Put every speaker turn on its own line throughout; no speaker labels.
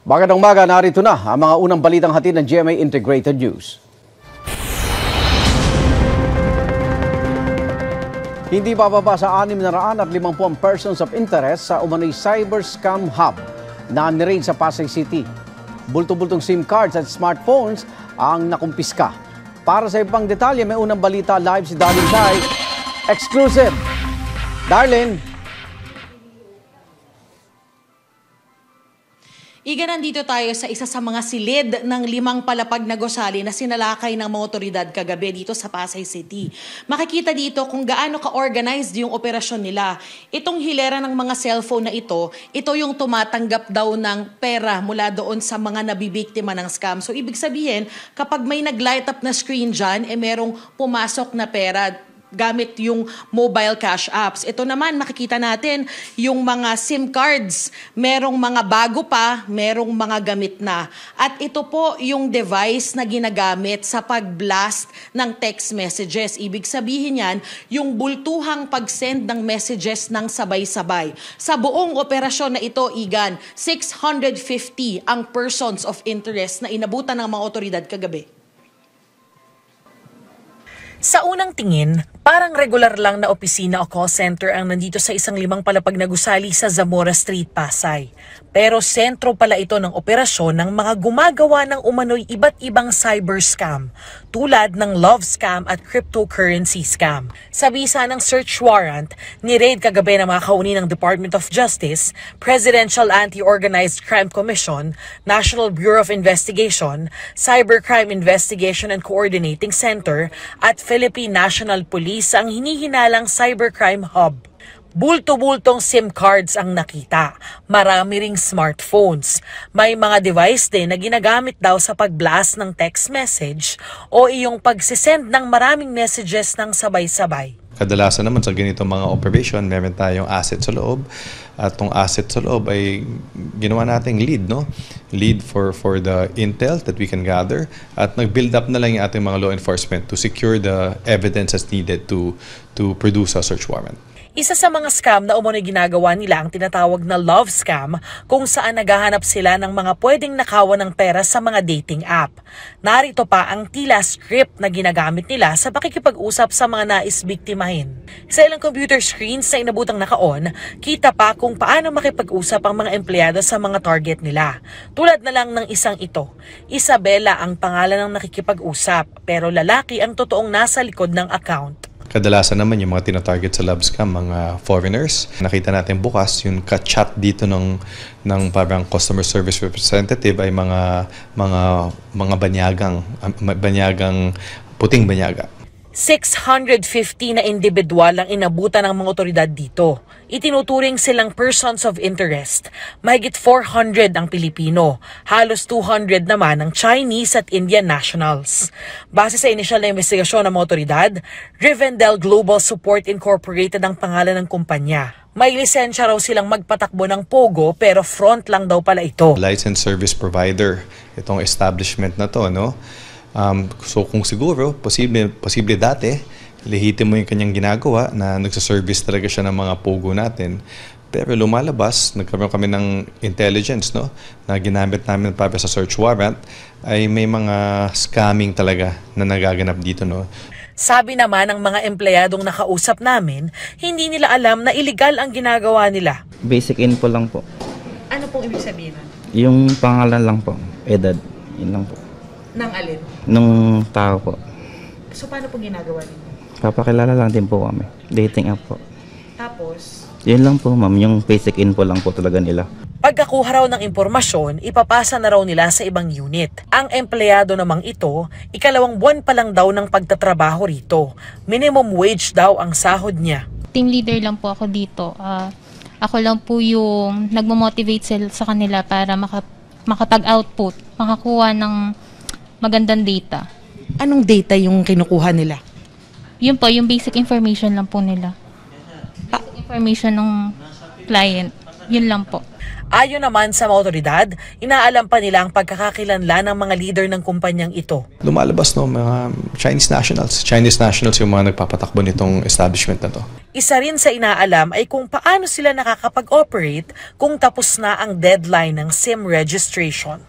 Magandang umaga, narito na ang mga unang balitang hatid ng GMA Integrated News. Hindi bababa sa 650 persons of interest sa umano'y cyber scam hub na niraid sa Pasay City. Bulto-bultong SIM cards at smartphones ang nakumpiska. Para sa ibang detalye, may unang balita live si Darlene Sai. Exclusive. Darlene.
Iga, nandito tayo sa isa sa mga silid ng 5 palapag na gusali na sinalakay ng mga otoridad kagabi dito sa Pasay City. Makikita dito kung gaano ka-organized yung operasyon nila. Itong hilera ng mga cellphone na ito yung tumatanggap daw ng pera mula doon sa mga nabibiktima ng scam. So ibig sabihin, kapag may nag-light up na screen dyan, merong pumasok na pera gamit yung mobile cash apps. Ito naman, makikita natin yung mga SIM cards. Merong mga bago pa, merong mga gamit na. At ito po yung device na ginagamit sa pag-blast ng text messages. Ibig sabihin yan, yung bultuhang pag-send ng messages ng sabay-sabay. Sa buong operasyon na ito, Igan, 650 ang persons of interest na inabutan ng mga otoridad kagabi. Sa unang tingin, parang regular lang na opisina o call center ang nandito sa isang 5 palapag na gusali sa Zamora Street, Pasay. Pero sentro pala ito ng operasyon ng mga gumagawa ng umano'y iba't ibang cyber scam, tulad ng love scam at cryptocurrency scam. Sa bisa ng search warrant, ni-raid kagabi ng mga kauni ng Department of Justice, Presidential Anti-Organized Crime Commission, National Bureau of Investigation, Cybercrime Investigation and Coordinating Center, at Philippine National Police ang hinihinalang cybercrime hub. Bulto-bultong SIM cards ang nakita. Marami ring smartphones. May mga device din na ginagamit daw sa pag-blast ng text message o iyong pagsisend ng maraming messages ng sabay-sabay.
Kadalasan naman sa ganitong mga operation, meron tayong asset sa loob. At itong asset sa loob ay ginawa nating lead, no? Lead for the intel that we can gather. At nag-build up na lang yung ating mga law enforcement to secure the evidence that's needed to produce a search warrant.
Isa sa mga scam na umano'y ginagawa nila ang tinatawag na love scam, kung saan naghahanap sila ng mga pwedeng nakawan ng pera sa mga dating app. Narito pa ang tila script na ginagamit nila sa pakikipag-usap sa mga nais biktimahin. Sa ilang computer screens na inabutang naka-on, kita pa kung paano makipag-usap ang mga empleyado sa mga target nila. Tulad na lang ng isang ito. Isabela ang pangalan ng nakikipag-usap, pero lalaki ang totoong nasa likod ng account.
Kadalasan naman yung mga tinatarget sa love scam, mga foreigners. Nakita natin bukas, yung ka-chat dito ng parang customer service representative ay mga banyagang, puting banyaga.
650 na individual ang inabutan ng mga otoridad dito. Itinuturing silang persons of interest. Mahigit 400 ang Pilipino. Halos 200 naman ang Chinese at Indian nationals. Base sa inisyal na investigasyon ng mga otoridad, Rivendell Global Support Incorporated ang pangalan ng kumpanya. May lisensya raw silang magpatakbo ng Pogo pero front lang daw pala ito.
Licensed service provider, itong establishment na to, no? So kung siguro, posible dati, lehitimo yung kanyang ginagawa na nagsaservice talaga siya ng mga Pogo natin. Pero lumalabas, nagkaroon kami ng intelligence, no, na ginamit namin para sa search warrant, ay may mga scamming talaga na nagaganap dito, no.
Sabi naman ng mga empleyadong nakausap namin, hindi nila alam na illegal ang ginagawa nila.
Basic info lang po.
Ano pong ibig sabihin nun?
Yung pangalan lang po, edad, yun lang po.
Nang alin?
Nung tao po.
So paano pong ginagawa ninyo?
Papakilala lang din po kami. Dating app po.
Tapos?
Yun lang po ma'am, yung basic info lang po talaga nila.
Pagkakuha raw ng impormasyon, ipapasa na raw nila sa ibang unit. Ang empleyado namang ito, 2 buwan pa lang daw ng pagtatrabaho rito. Minimum wage daw ang sahod niya.
Team leader lang po ako dito. Ako lang po yung nagmo-motivate sa kanila para makapag-output, makakuha ng magandang data.
Anong data yung kinukuha nila?
Yun po, yung basic information lang po nila. Basic information ng client. Yun lang po.
Ayon naman sa mga otoridad, inaalam pa nila ang pagkakakilanlan ng mga leader ng kumpanyang ito.
Lumalabas mga Chinese nationals yung mga nagpapatakbo nitong establishment na to.
Isa rin sa inaalam ay kung paano sila nakakapag-operate kung tapos na ang deadline ng SIM registration.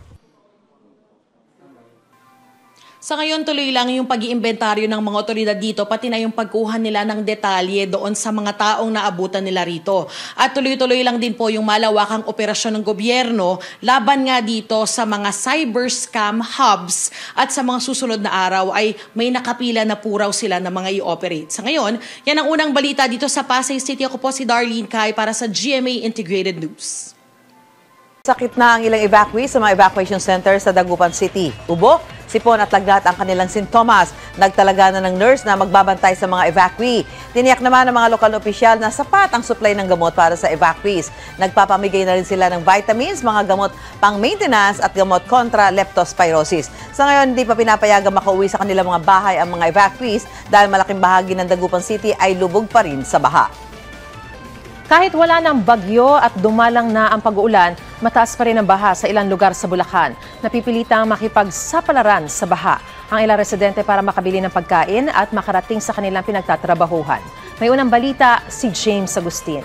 Sa ngayon, tuloy lang yung pag-iimbentaryo ng mga otoridad dito, pati na yung pagkuha nila ng detalye doon sa mga taong naabutan nila rito. At tuloy-tuloy lang din po yung malawakang operasyon ng gobyerno laban nga dito sa mga cyber scam hubs at sa mga susunod na araw ay may nakapila na puraw sila na mga i-operate. Sa ngayon, yan ang unang balita dito sa Pasay City. Ako po si Darlene Kai para sa GMA Integrated News.
Sakit na ang ilang evacuees sa mga evacuation center sa Dagupan City. Ubo, sipon at lagnat ang kanilang sintomas. Nagtalaga na ng nurse na magbabantay sa mga evacuee. Tiniyak naman ng mga lokal na opisyal na sapat ang supply ng gamot para sa evacuees. Nagpapamigay na rin sila ng vitamins, mga gamot pang-maintenance at gamot kontra leptospirosis. Sa ngayon, hindi pa pinapayagang makauwi sa kanilang mga bahay ang mga evacuees dahil malaking bahagi ng Dagupan City ay lubog pa rin sa baha.
Kahit wala ng bagyo at dumalang na ang pag-uulan, mataas pa rin ang baha sa ilang lugar sa Bulacan. Napipilitang makipagsapalaran sa baha ang ilang residente para makabili ng pagkain at makarating sa kanilang pinagtatrabahuhan. May unang balita si James Agustin.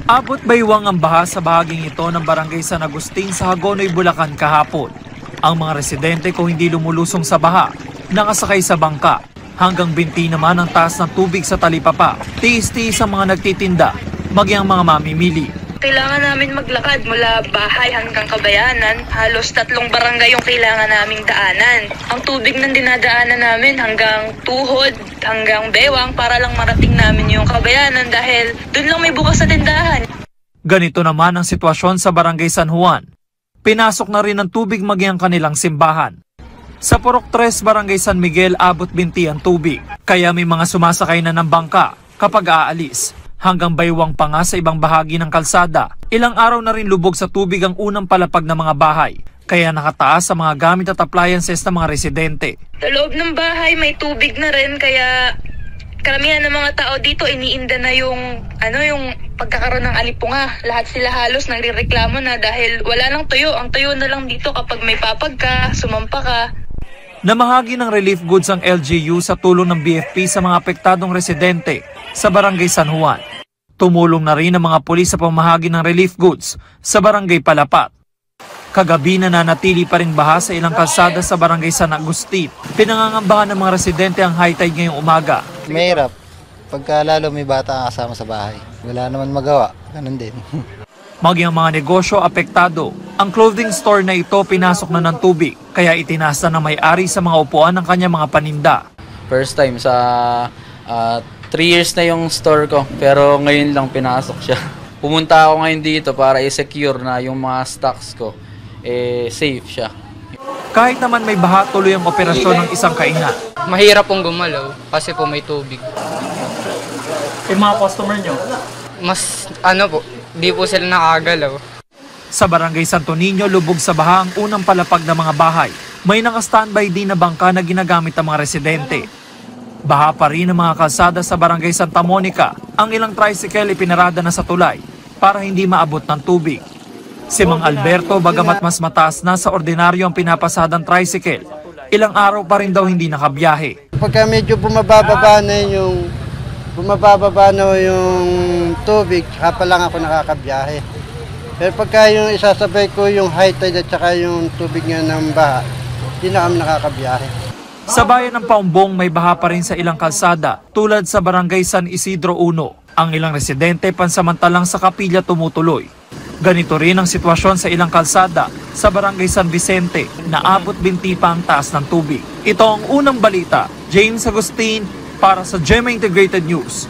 Abot baywang ang baha sa bahaging ito ng Barangay San Agustin sa Hagonoy, Bulacan kahapon. Ang mga residente kung hindi lumulusong sa baha, nakasakay sa bangka. Hanggang binti naman ang taas ng tubig sa talipapa. Tiis-tiis ang mga nagtitinda, maging ang mga mamimili.
Kailangan namin maglakad mula bahay hanggang Kabayanan. Halos 3 barangay yung kailangan naming daanan. Ang tubig ng dinadaanan namin hanggang Tuhod, hanggang Bewang para lang marating namin yung Kabayanan dahil doon lang may bukas na tindahan.
Ganito naman ang sitwasyon sa Barangay San Juan. Pinasok na rin ng tubig maging ang kanilang simbahan. Sa Purok 3, Barangay San Miguel, abot binti ang tubig. Kaya may mga sumasakay na ng bangka kapag aalis. Hanggang baywang pa nga sa ibang bahagi ng kalsada. Ilang araw na rin lubog sa tubig ang unang palapag ng mga bahay. Kaya nakataas sa mga gamit at appliances ng mga residente.
Sa loob ng bahay may tubig na rin kaya karamihan ng mga tao dito iniinda na yung pagkakaroon ng alipunga. Lahat sila halos nagrereklamo na dahil wala nang tuyo. Ang tuyo na lang dito kapag may papag ka, sumampa ka.
Namahagi ng relief goods ang LGU sa tulong ng BFP sa mga apektadong residente sa Barangay San Juan. Tumulong na rin ang mga pulis sa pamahagi ng relief goods sa Barangay Palapat. Kagabi nananatili pa rin baha sa ilang kalsada sa Barangay San Agustin. Pinangangambahan ng mga residente ang high tide ngayong umaga.
Mahirap. Pagka lalo may bata kasama sa bahay. Wala naman magawa. Ganun din.
Maging ang mga negosyo apektado. Ang clothing store na ito pinasok na ng tubig. Kaya itinasa ng may-ari sa mga upuan ng kanyang mga paninda.
First time sa 3 years na yung store ko. Pero ngayon lang pinasok siya. Pumunta ako ngayon dito para i-secure na yung mga stocks ko. Safe siya.
Kahit naman may baha, tuloy ang operasyon ng isang kainan.
Mahirap pong gumalaw kasi po may tubig.
Yung mga customer nyo?
Mas di po sila nakagalaw.
Sa Barangay Santo Niño, lubog sa baha ang unang palapag ng mga bahay. May naka-standby din na bangka na ginagamit ng mga residente. Baha pa rin ang mga kalsada sa Barangay Santa Monica. Ang ilang tricycle ipinarada na sa tulay para hindi maabot ng tubig. Si Mang Alberto, bagamat mas mataas na sa ordinaryo ang pinapasadang tricycle, ilang araw pa rin daw hindi nakabiyahe.
Pagka medyo bumababa na yung tubig, saka pa lang ako nakakabiyahe. Pero pagka yung isasabay ko yung high tide at saka yung tubig nga ng baha, hindi na kami nakakabiyahe.
Sa bayan ng Paumbong, may baha pa rin sa ilang kalsada tulad sa Barangay San Isidro 1. Ang ilang residente pansamantalang sa kapilya tumutuloy. Ganito rin ang sitwasyon sa ilang kalsada sa Barangay San Vicente na abot binti pa ang taas ng tubig. Ito ang unang balita. James Agustin para sa GMA Integrated News.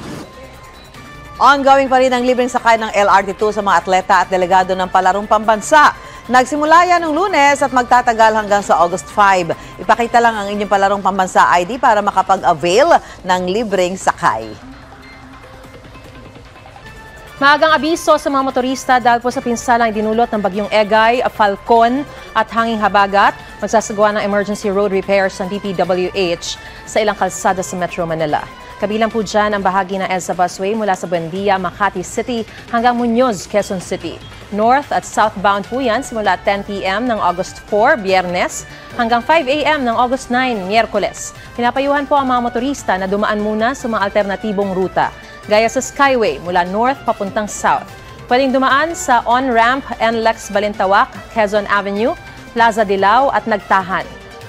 Ongoing pa rin ang libreng sakay ng LRT2 sa mga atleta at delegado ng palarong pambansa. Nagsimula yan noong Lunes at magtatagal hanggang sa August 5. Ipakita lang ang inyong palarong pambansa ID para makapag-avail ng libreng sakay.
Maagang abiso sa mga motorista dahil po sa pinsalang dinulot ng bagyong Egay, Falcon at hanging habagat. Magsasagawa ng emergency road repairs ng DPWH sa ilang kalsada sa Metro Manila. Kabilang po dyan ang bahagi ng EDSA Busway mula sa Buendia, Makati City hanggang Muñoz, Quezon City. North at southbound po yan simula 10 p.m. ng August 4, Biyernes, hanggang 5 a.m. ng August 9, Miyerkules. Pinapayuhan po ang mga motorista na dumaan muna sa mga alternatibong ruta, gaya sa Skyway mula north papuntang south. Pwedeng dumaan sa on-ramp NLEX Balintawak, Quezon Avenue, Plaza Dilao at Nagtahan.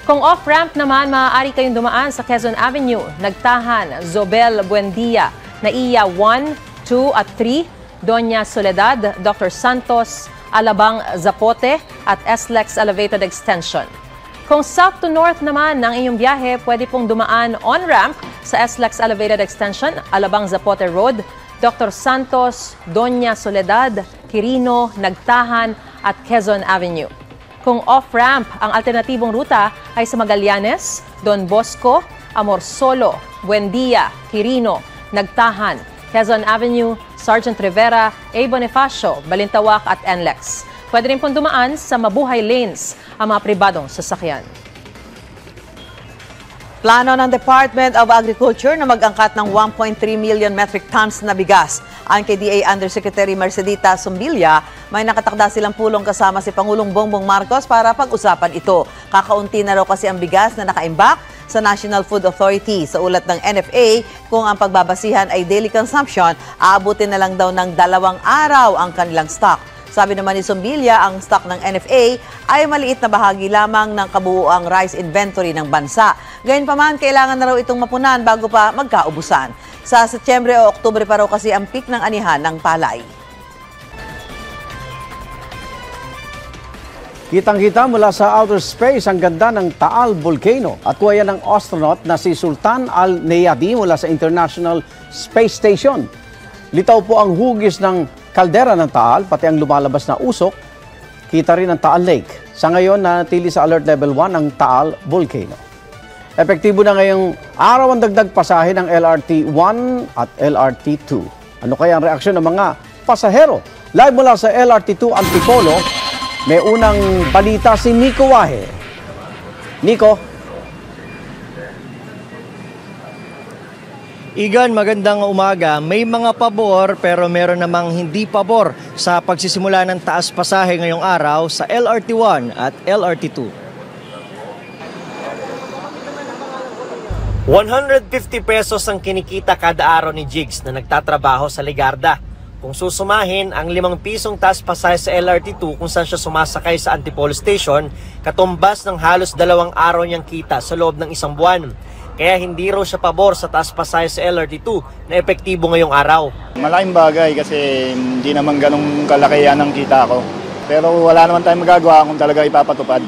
Kung off-ramp naman, maaari kayong dumaan sa Quezon Avenue, Nagtahan, Zobel Buendia, Naiya 1, 2 at 3, Doña Soledad, Dr. Santos, Alabang Zapote at SLEX Elevated Extension. Kung south to north naman ng inyong biyahe, pwede pong dumaan on-ramp sa SLEX Elevated Extension, Alabang Zapote Road, Dr. Santos, Doña Soledad, Quirino, Nagtahan at Quezon Avenue. Kung off-ramp, ang alternatibong ruta ay sa Magallanes, Don Bosco, Amorsolo, Buendia, Quirino, Nagtahan, Quezon Avenue, Sergeant Rivera, A. Bonifacio, Balintawak at NLEX. Pwede rin pong dumaan sa Mabuhay Lanes ang mga pribadong sasakyan.
Plano ng Department of Agriculture na mag-angkat ng 1.3 million metric tons na bigas. Ayon kay DA Undersecretary Mercedita Zumbilya, may nakatakda silang pulong kasama si Pangulong Bongbong Marcos para pag-usapan ito. Kakaunti na raw kasi ang bigas na nakaimbak sa National Food Authority. Sa ulat ng NFA, kung ang pagbabasihan ay daily consumption, aabutin na lang daw ng 2 araw ang kanilang stock. Sabi naman ni Zumbilya, ang stock ng NFA ay maliit na bahagi lamang ng kabuuang rice inventory ng bansa. Gayunpaman, kailangan na raw itong mapunan bago pa magkaubusan. Sa Setyembre o Oktubre pa raw kasi ang peak ng anihan ng palay.
Kitang-kita mula sa outer space ang ganda ng Taal Volcano at kuha yan ng astronaut na si Sultan Al-Neyadi mula sa International Space Station. Litaw po ang hugis ng kaldera ng Taal, pati ang lumalabas na usok. Kita rin ang Taal Lake. Sa ngayon, nanatili sa Alert Level 1 ang Taal Volcano. Epektibo na ngayong araw ang dagdag pasahe ng LRT 1 at LRT 2. Ano kaya ang reaksyon ng mga pasahero? Live mula sa LRT 2 Antipolo, may unang balita si Nico Wahe. Nico?
Igan, magandang umaga. May mga pabor pero meron namang hindi pabor sa pagsisimula ng taas pasahe ngayong araw sa LRT 1 at LRT 2.
150 pesos ang kinikita kada araw ni Jigs na nagtatrabaho sa Ligarda. Kung susumahin, ang 5 pisong taas pasahe sa LRT 2 kung saan siya sumasakay sa Antipolo Station, katumbas ng halos 2 araw niyang kita sa loob ng 1 buwan. Kaya hindi raw siya pabor sa taas pasahe sa LRT 2 na epektibo ngayong araw.
Malaking bagay kasi hindi naman ganong kalakihan ang kita ko. Pero wala naman tayong magagawa kung talaga ipapatupad.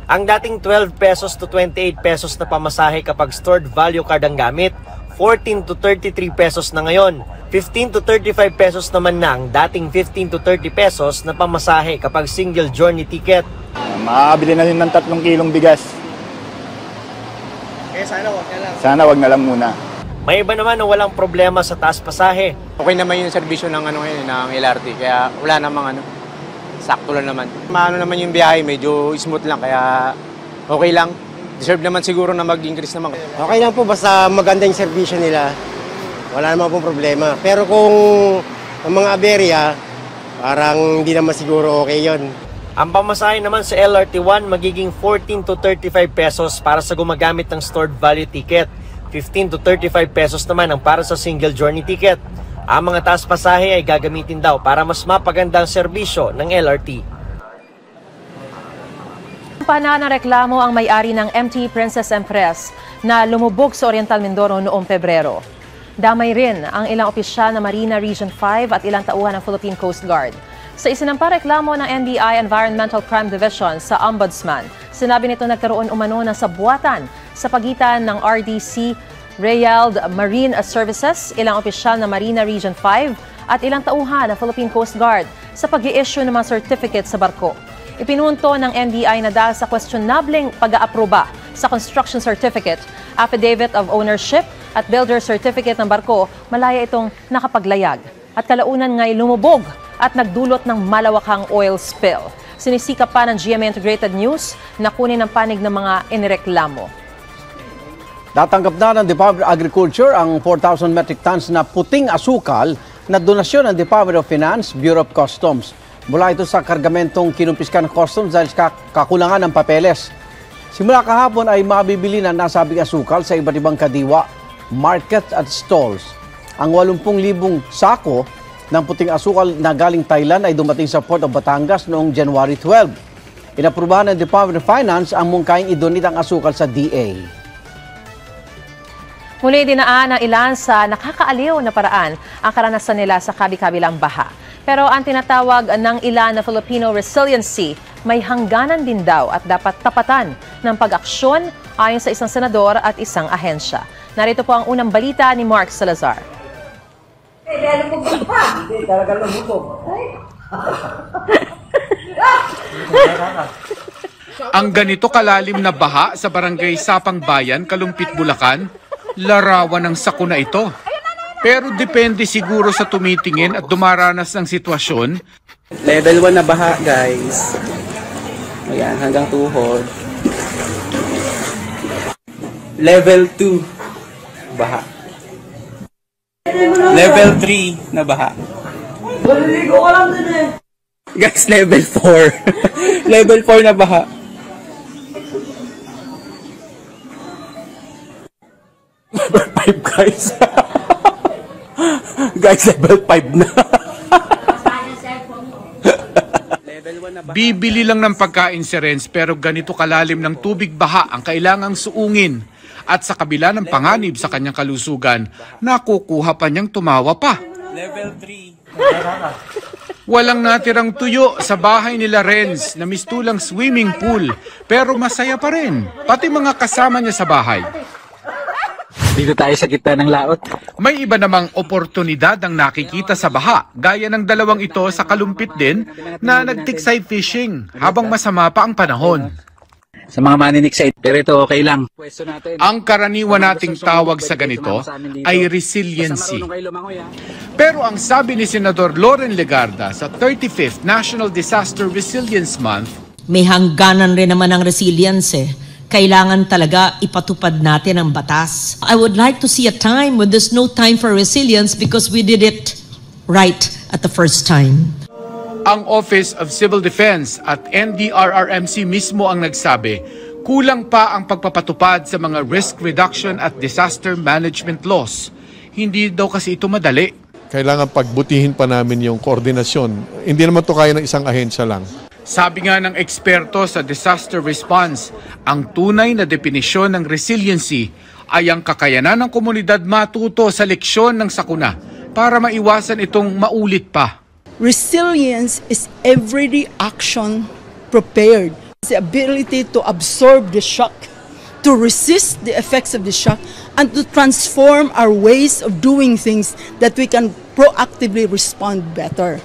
Ang dating 12 pesos to 28 pesos na pamasahe kapag stored value card ang gamit, 14 to 33 pesos na ngayon. 15 to 35 pesos naman na ang dating 15 to 30 pesos na pamasahe kapag single journey ticket.
Makakabili na rin ng 3 kilong bigas. Sana wag na lang muna.
May iba naman na walang problema sa taas pasahe.
Okay naman yung serbisyo ng ng LRT kaya wala namang sakto lang naman. Maano naman yung biyahe, medyo smooth lang kaya okay lang. Deserve naman siguro na mag-increase naman.
Okay lang po basta maganda yung serbisyo nila. Wala naman pong problema. Pero kung ang mga aberya, parang hindi naman siguro okay yon.
Ang pamasahe naman sa LRT 1 magiging 14 to 35 pesos para sa gumagamit ng stored value ticket. 15 to 35 pesos naman ang para sa single journey ticket. Ang mga taas pasahe ay gagamitin daw para mas mapaganda ang serbisyo ng LRT.
Pananareklamo ang may-ari ng MT Princess Empress na lumubog sa Oriental Mindoro noong Pebrero. Damay rin ang ilang opisyal na Marina Region 5 at ilang tauhan ng Philippine Coast Guard. Sa isinampa reklamo ng NBI Environmental Crime Division sa Ombudsman, sinabi nito nagkaroon umano ng sabwatan sa pagitan ng RDC, Rayald Marine Services, ilang opisyal na Marina Region 5 at ilang tauhan ng Philippine Coast Guard sa pag-i-issue ng mga certificate sa barko. Ipinunto ng NBI na dahil sa questionableng pag-aaproba sa construction certificate, affidavit of ownership at builder certificate ng barko, malaya itong nakapaglayag. At kalaunan nga'y lumubog at nagdulot ng malawakang oil spill. Sinisikap pa ng GMA Integrated News na kunin ang panig ng mga inireklamo.
Tatanggap na ng Department of Agriculture ang 4,000 metric tons na puting asukal na donasyon ng Department of Finance, Bureau of Customs. Mula ito sa kargamentong kinumpiska ng Customs dahil sa kakulangan ng papeles. Simula kahapon ay mabibili na nasabing asukal sa iba't ibang kadiwa, market at stalls. Ang 80,000 sako ng puting asukal na galing Thailand ay dumating sa Port of Batangas noong January 12. Inaprubahan ng Department of Finance ang mungkahing idonate ang asukal sa DA.
Muli dinaan ng ilan sa nakakaaliw na paraan ang karanasan nila sa kabi-kabilang baha. Pero ang tinatawag ng ilan na Filipino resiliency may hangganan din daw at dapat tapatan ng pag-aksyon ayon sa isang senador at isang ahensya. Narito po ang unang balita ni Mark Salazar.
Ang ganito kalalim na baha sa barangay Sapang Bayan, Kalumpit, Bulacan, larawan ng sakuna ito. Pero depende siguro sa tumitingin at dumaranas ng sitwasyon.
Level 1 na baha, guys. Ayan, hanggang tuhod. Level 2, baha. Level 3 na baha. Maliligo ka lang din eh. Guys, level 4. Level 4 na baha. Level 5, guys. Guys, level 5 na.
Bibili lang ng pagkain si Renz pero ganito kalalim ng tubig baha ang kailangang suungin. At sa kabila ng panganib sa kanyang kalusugan, nakukuha pa niyang tumawa pa.
Level 3.
Walang natirang tuyo sa bahay nila Renz na mistulang swimming pool pero masaya pa rin, pati mga kasama niya sa bahay.
Dito tayo sa gitna ng laot.
May iba namang oportunidad ang nakikita sa baha, gaya ng dalawang ito sa Kalumpit din na nagtiksay fishing habang masama pa ang panahon.
Sa mga maniniksay, pero ito okay lang.
Ang karaniwan nating tawag sa ganito ay resiliency. Pero ang sabi ni Senador Loren Legarda sa 35th National Disaster Resilience Month,
may hangganan rin naman ang resilience eh. Kailangan talaga ipatupad natin ang batas. I would like to see a time when there's no time for resilience because we did it right at the first time.
Ang Office of Civil Defense at NDRRMC mismo ang nagsabi, kulang pa ang pagpapatupad sa mga risk reduction at disaster management laws. Hindi daw kasi ito madali.
Kailangan pagbutihin pa namin yung koordinasyon. Hindi naman ito kaya ng isang ahensya lang.
Sabi nga ng eksperto sa disaster response, ang tunay na definisyon ng resiliency ay ang kakayanan ng komunidad matuto sa leksyon ng sakuna para maiwasan itong maulit pa.
Resilience is everyday action prepared. It's the ability to absorb the shock, to resist the effects of the shock, and to transform our ways of doing things that we can proactively respond better.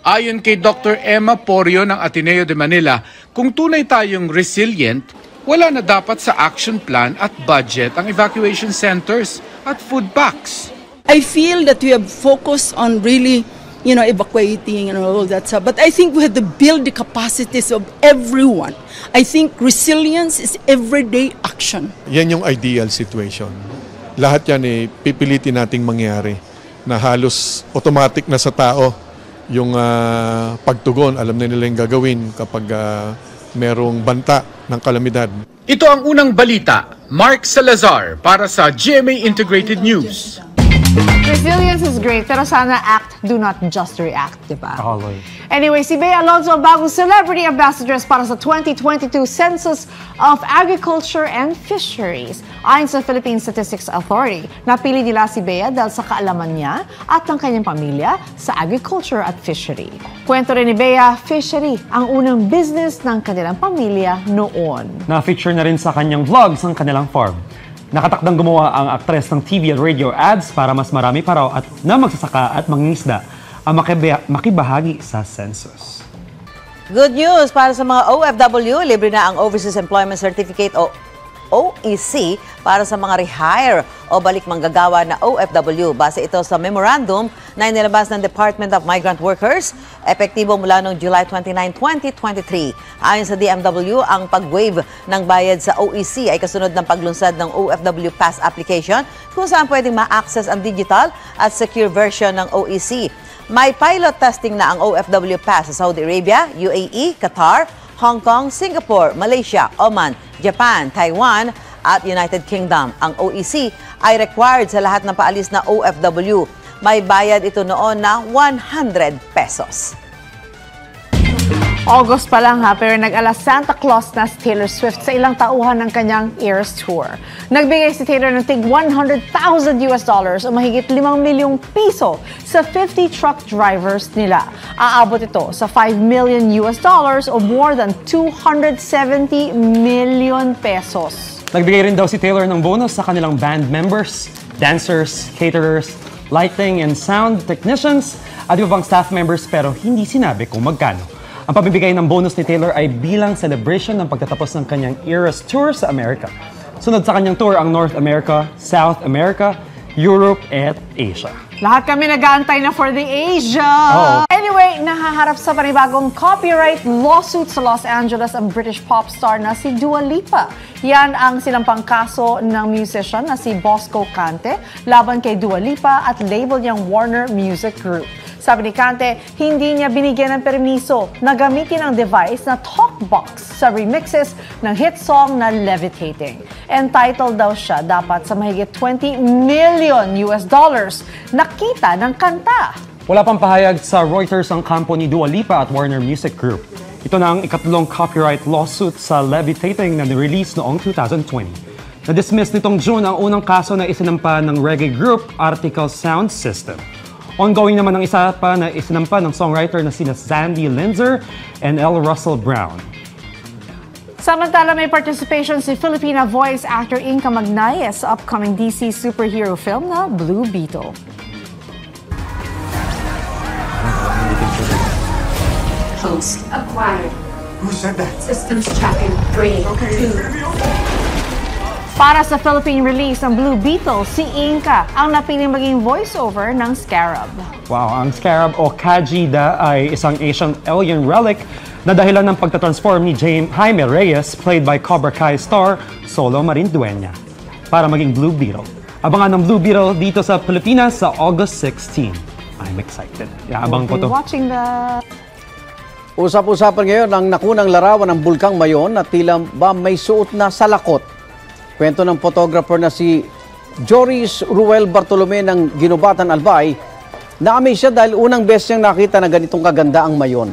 Ayon kay Dr. Emma Porio ng Ateneo de Manila, kung tunay tayong resilient, wala na dapat sa action plan at budget ang evacuation centers at food packs.
I feel that we have focused on really, evacuating and all that stuff. But I think we have to build the capacities of everyone. I think resilience is everyday action.
Yan yung ideal situation. Lahat yan pipilitin nating mangyari na halos automatic na sa tao yung pagtugon. Alam na nila yung gagawin kapag merong banta ng kalamidad.
Ito ang unang balita. Mark Salazar para sa GMA Integrated News.
Resilience is great, pero sana act, do not just react, di ba?
Always.
Anyway, si Bea Alonzo ang bagong celebrity ambassadress para sa 2022 Census of Agriculture and Fisheries. Ayon sa Philippine Statistics Authority, napili nila si Bea dahil sa kaalaman niya at ng kanyang pamilya sa agriculture at fishery. Kwento rin ni Bea, fishery ang unang business ng kanilang pamilya noon.
Na-feature na rin sa kanyang vlogs ang kanilang farm. Nakatakdang gumawa ang aktres ng TV at radio ads para mas marami pa raw at na magsasaka at mangingisda ang makibahagi sa census.
Good news para sa mga OFW, libre na ang Overseas Employment Certificate o OEC para sa mga rehire o balik manggagawa na OFW. Base ito sa memorandum na inilabas ng Department of Migrant Workers, epektibo mula noong July 29, 2023. Ayon sa DMW, ang pag-waive ng bayad sa OEC ay kasunod ng paglunsad ng OFW Pass application kung saan pwedeng ma-access ang digital at secure version ng OEC. May pilot testing na ang OFW Pass sa Saudi Arabia, UAE, Qatar, Hong Kong, Singapore, Malaysia, Oman, Japan, Taiwan at United Kingdom. Ang OEC ay required sa lahat ng paalis na OFW. May bayad ito noon na 100 pesos.
August pa lang pero nag-ala Santa Claus na si Taylor Swift sa ilang tauhan ng kanyang Eras Tour. Nagbigay si Taylor ng tig $100,000 o mahigit 5 milyong piso sa 50 truck drivers nila. Aabot ito sa $5 million o more than 270 million pesos.
Nagbigay rin daw si Taylor ng bonus sa kanilang band members, dancers, caterers, lighting and sound technicians at iba pang staff members pero hindi sinabi kung magkano. Ang pamibigay ng bonus ni Taylor ay bilang celebration ng pagtatapos ng kanyang Eras Tour sa Amerika. Sunod sa kanyang tour ang North America, South America, Europe at Asia.
Lahat kami nag-aantay na for the Asia. Anyway, nahaharap sa panibagong copyright lawsuit sa Los Angeles ang British pop star na si Dua Lipa. Yan ang sinampang kaso ng musician na si Bosco Cante laban kay Dua Lipa at label niyang Warner Music Group. Sabi ni Cante, hindi niya binigyan ng permiso na gamitin ang device na talkbox sa remixes ng hit song na Levitating. Entitled daw siya dapat sa mahigit $20 million na kita ng kanta.
Wala pang pahayag sa Reuters ang kampo ni Dua Lipa at Warner Music Group. Ito na ang ikatlong copyright lawsuit sa Levitating na nirelease noong 2020. Na-dismiss nitong June ang unang kaso na isinampa ng reggae group Article Sound System. Ongoing naman ang isa pa na isinampa ng songwriter na sina Sandy Linzer and L. Russell Brown.
Samantala, may participation si Filipina voice actor Inka Magnayes sa upcoming DC superhero film na Blue Beetle.
Host acquired.
Who said that?
Systems tracking. 3, 2.
Para sa Philippine release ng Blue Beetle, si Inka ang napiling maging voiceover ng Scarab.
Wow, ang Scarab o Kajida ay isang Asian alien relic na dahilan ng pagtatransform ni Jaime Reyes, played by Cobra Kai star Solo Marindueña, para maging Blue Beetle. Abangan ng Blue Beetle dito sa Pilipinas sa August 16. I'm excited. Abang ko to.
Watching the...
Usap-usapan ngayon ang nakunang larawan ng Bulkang Mayon na tila ba may suot na salakot. Kwento ng photographer na si Joris Ruel Bartolome ng Ginubatan Albay, na-amaze siya dahil unang beses niyang nakita na ganitong kaganda ang Mayon.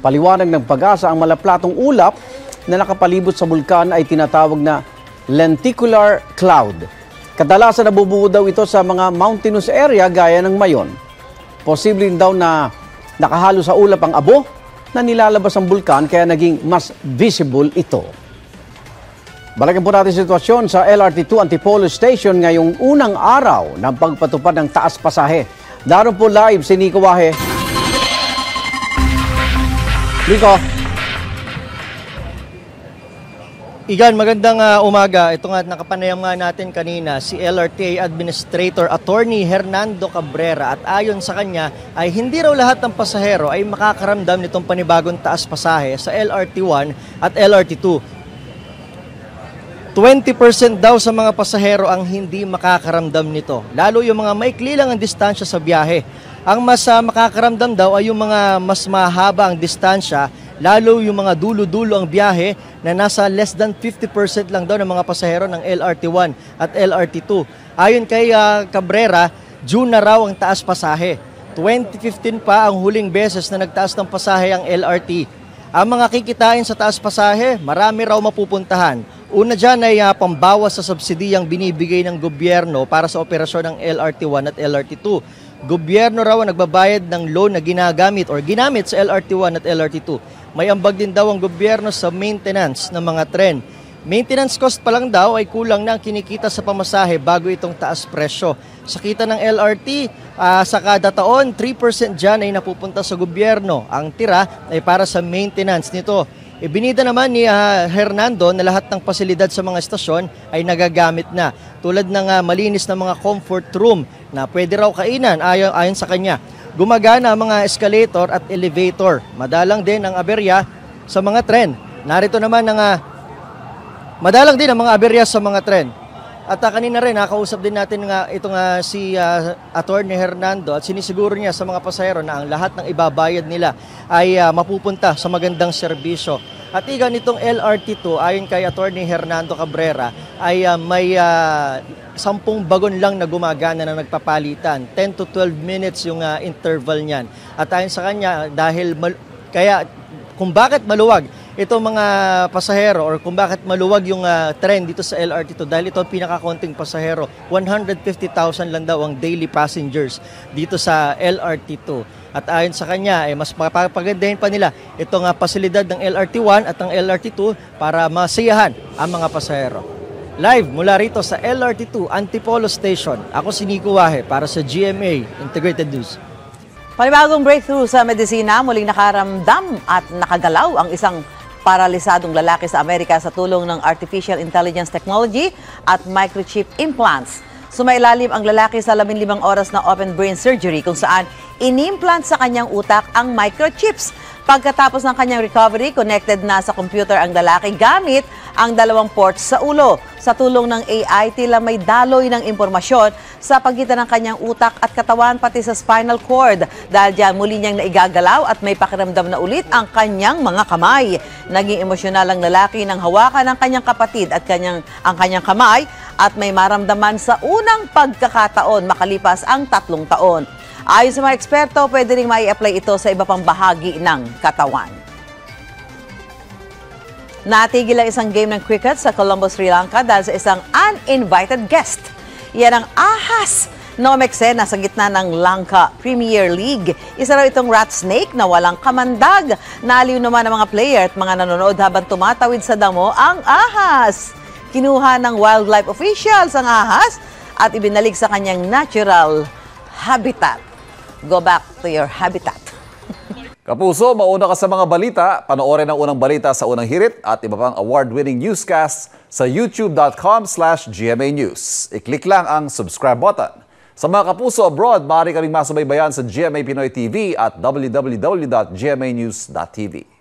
Paliwanag ng Pag-asa, ang malaplatong ulap na nakapalibot sa bulkan ay tinatawag na lenticular cloud. Kadalasan nabubuo daw ito sa mga mountainous area gaya ng Mayon. Posible daw na nakahalo sa ulap ang abo na nilalabas ang bulkan kaya naging mas visible ito. Balikan po natin sitwasyon sa LRT2 Antipolo Station ngayong unang araw ng pagpatupad ng taas pasahe. Daron po live si Nico Wahe. Nico.
Igan, magandang umaga. Ito nga, nakapanayam nga natin kanina si LRTA Administrator Attorney Hernando Cabrera at ayon sa kanya ay hindi raw lahat ng pasahero ay makakaramdam nitong panibagong taas pasahe sa LRT1 at LRT2. 20% daw sa mga pasahero ang hindi makakaramdam nito. Lalo yung mga maikli lang ang distansya sa biyahe. Ang mas makakaramdam daw ay yung mga mas mahaba ang distansya, lalo yung mga dulo-dulo ang biyahe na nasa less than 50% lang daw ng mga pasahero ng LRT1 at LRT2. Ayon kay Cabrera, June na raw ang taas pasahe. 2015 pa ang huling beses na nagtaas ng pasahe ang LRT. Ang mga kikitain sa taas pasahe, marami raw mapupuntahan. Una dyan ay pambawas sa subsidiyang binibigay ng gobyerno para sa operasyon ng LRT1 at LRT2. Gobyerno raw ang nagbabayad ng loan na ginamit sa LRT1 at LRT2. May ambag din daw ang gobyerno sa maintenance ng mga tren. Maintenance cost pa lang daw ay kulang na ang kinikita sa pamasahe bago itong taas presyo. Sa kita ng LRT, sa kada taon, 3% dyan ay napupunta sa gobyerno. Ang tira ay para sa maintenance nito. Ibinida naman ni Hernando na lahat ng pasilidad sa mga estasyon ay nagagamit na. Tulad ng malinis na mga comfort room na pwede raw kainan ayon sa kanya. Gumagana ang mga escalator at elevator. Madalang din ang aberya sa mga tren. Narito naman madalang din ang mga aberya sa mga tren. At kanina rin, nakausap din natin si Attorney Hernando at sinisiguro niya sa mga pasahero na ang lahat ng ibabayad nila ay mapupunta sa magandang serbisyo. At nitong LRT2, ayon kay Attorney Hernando Cabrera, ay may 10 bagon lang na gumagana na nagpapalitan. 10 to 12 minutes yung interval niyan. At ayon sa kanya, kung bakit maluwag itong mga pasahero or kung bakit maluwag yung tren dito sa LRT2 dahil ito ang pinakakonting pasahero, 150,000 lang daw ang daily passengers dito sa LRT2. At ayon sa kanya, mas mapapagandahin pa nila itong pasilidad ng LRT1 at ng LRT2 para masiyahan ang mga pasahero. Live mula rito sa LRT2 Antipolo Station, ako si Nico Wahe para sa GMA Integrated News.
Panibagong breakthrough sa medisina, muling nakaramdam at nakagalaw ang isang paralisadong lalaki sa Amerika sa tulong ng artificial intelligence technology at microchip implants. Sumailalim ang lalaki sa 15 oras na open brain surgery kung saan inimplant sa kanyang utak ang microchips. Pagkatapos ng kanyang recovery, connected na sa computer ang lalaki gamit ang 2 ports sa ulo. Sa tulong ng AI, tila may daloy ng impormasyon sa pagitan ng kanyang utak at katawan pati sa spinal cord. Dahil diyan muli niyang naigagalaw at may pakiramdam na ulit ang kanyang mga kamay. Naging emosyonal ang lalaki nang hawakan ng kanyang kapatid at ang kanyang kamay at may maramdaman sa unang pagkakataon makalipas ang 3 taon. Ayon sa mga eksperto, pwede rin mai-apply ito sa iba pang bahagi ng katawan. Natigil ang isang game ng cricket sa Colombo, Sri Lanka dahil sa isang uninvited guest. Yan ang ahas na umeksena sa gitna ng Lanka Premier League. Isa raw itong rat snake na walang kamandag. Naaliw naman ang mga player at mga nanonood habang tumatawid sa damo ang ahas. Kinuha ng wildlife officials ang ahas at ibinalik sa kanyang natural habitat. Go back to your habitat.
Kapuso, mauna ka sa mga balita. Panoorin ang unang balita sa unang hirit at iba pang award-winning newscast sa youtube.com/GMA News. I-click lang ang subscribe button. Sa mga kapuso abroad, maaari ka ring masubaybayan sa GMA Pinoy TV at www.gmanews.tv.